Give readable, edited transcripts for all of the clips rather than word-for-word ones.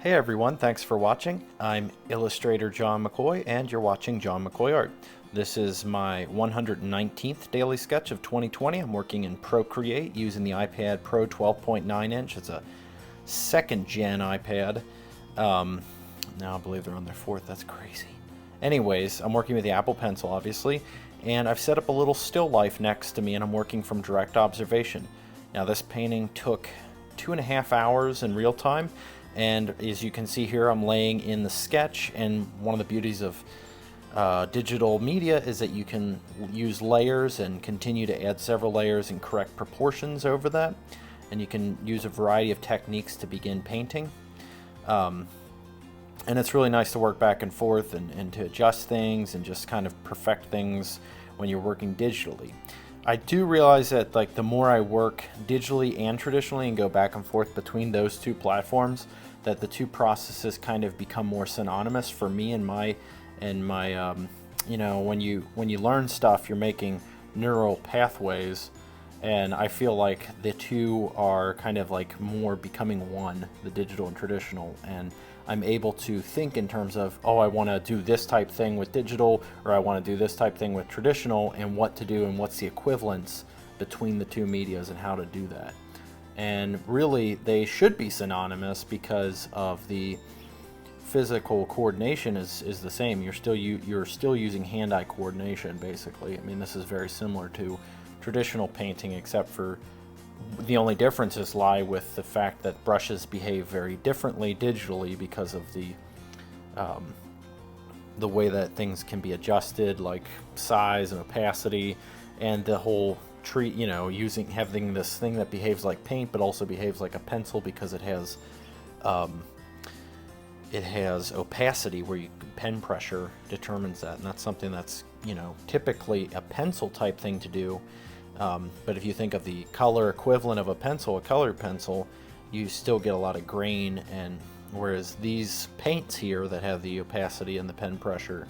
Hey everyone, thanks for watching. I'm illustrator John McCoy and you're watching John McCoy Art. This is my 119th daily sketch of 2020. I'm working in Procreate using the iPad Pro 12.9 inch. It's a second gen iPad. Now I believe they're on their fourth, that's crazy. Anyways, I'm working with the Apple Pencil obviously, and I've set up a little still life next to me and I'm working from direct observation. Now this painting took 2.5 hours in real time. And as you can see here, I'm laying in the sketch, and one of the beauties of digital media is that you can use layers and continue to add several layers in correct proportions over that, and you can use a variety of techniques to begin painting. And it's really nice to work back and forth and to adjust things and just kind of perfect things when you're working digitally. I do realize that the more I work digitally and traditionally and go back and forth between those two platforms, that the two processes kind of become more synonymous for me and my you know, when you learn stuff, you're making neural pathways, and I feel like the two are kind of more becoming one, the digital and traditional, and I'm able to think in terms of, oh, I want to do this type thing with digital, or I want to do this type thing with traditional, and what to do and what's the equivalence between the two medias and how to do that. And really they should be synonymous because of the physical coordination is the same. You're still using hand-eye coordination basically. I mean, this is very similar to traditional painting, except for the only differences lie with the fact that brushes behave very differently digitally because of the way that things can be adjusted, like size and opacity, and the whole treat, you know, having this thing that behaves like paint but also behaves like a pencil because it has opacity where pen pressure determines that, and that's something that's, you know, typically a pencil type thing to do. But if you think of the color equivalent of a pencil, a colored pencil, you still get a lot of grain, and whereas these paints here that have the opacity and the pen pressure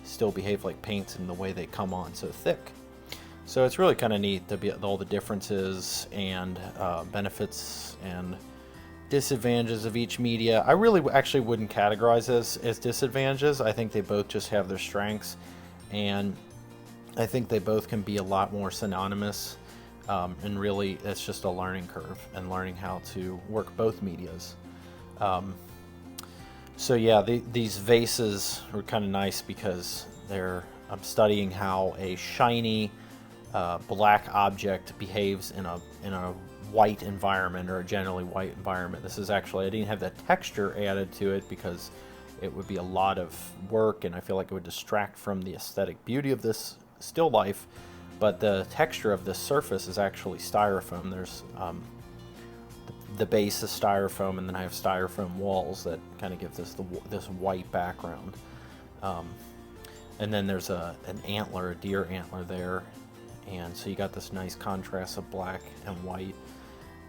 still behave like paints in the way they come on so thick. So it's really kind of neat to be all the differences and benefits and disadvantages of each media. I really actually wouldn't categorize as disadvantages. I think they both just have their strengths, and I think they both can be a lot more synonymous, and really it's just a learning curve and learning how to work both medias. So yeah, these vases are kind of nice because I'm studying how a shiny black object behaves in a white environment, or a generally white environment. This is actually, I didn't have that texture added to it because it would be a lot of work and I feel like it would distract from the aesthetic beauty of this still life. But the texture of this surface is actually styrofoam. There's the base is styrofoam, and then I have styrofoam walls that kind of give this this white background. And then there's an antler, a deer antler there, and so you got this nice contrast of black and white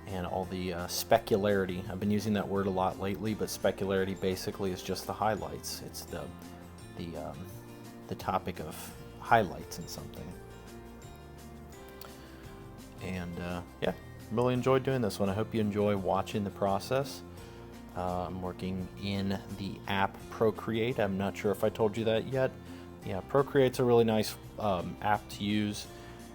and all the specularity. I've been using that word a lot lately, but specularity basically is just the highlights. It's the topic of highlights in something. And yeah, really enjoyed doing this one. I hope you enjoy watching the process. I'm working in the app Procreate. I'm not sure if I told you that yet. Yeah, Procreate's a really nice app to use.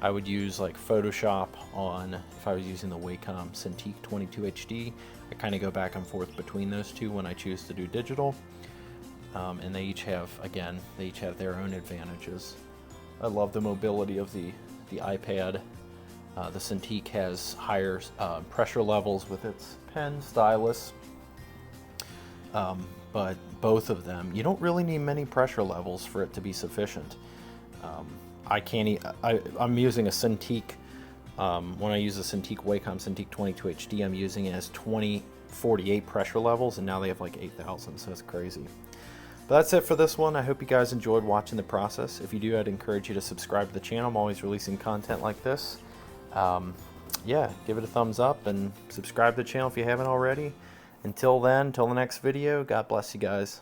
I would use Photoshop on, if I was using the Wacom Cintiq 22 HD. I kind of go back and forth between those two when I choose to do digital. And they each have their own advantages. I love the mobility of the iPad. The Cintiq has higher pressure levels with its pen stylus. But both of them, you don't really need many pressure levels for it to be sufficient. I'm using a Cintiq. When I use a Cintiq Wacom Cintiq 22 HD, I'm using it as 2048 pressure levels, and now they have 8,000, so it's crazy. But that's it for this one. I hope you guys enjoyed watching the process. If you do, I'd encourage you to subscribe to the channel. I'm always releasing content like this. Yeah, give it a thumbs up and subscribe to the channel if you haven't already. Until then, until the next video, God bless you guys.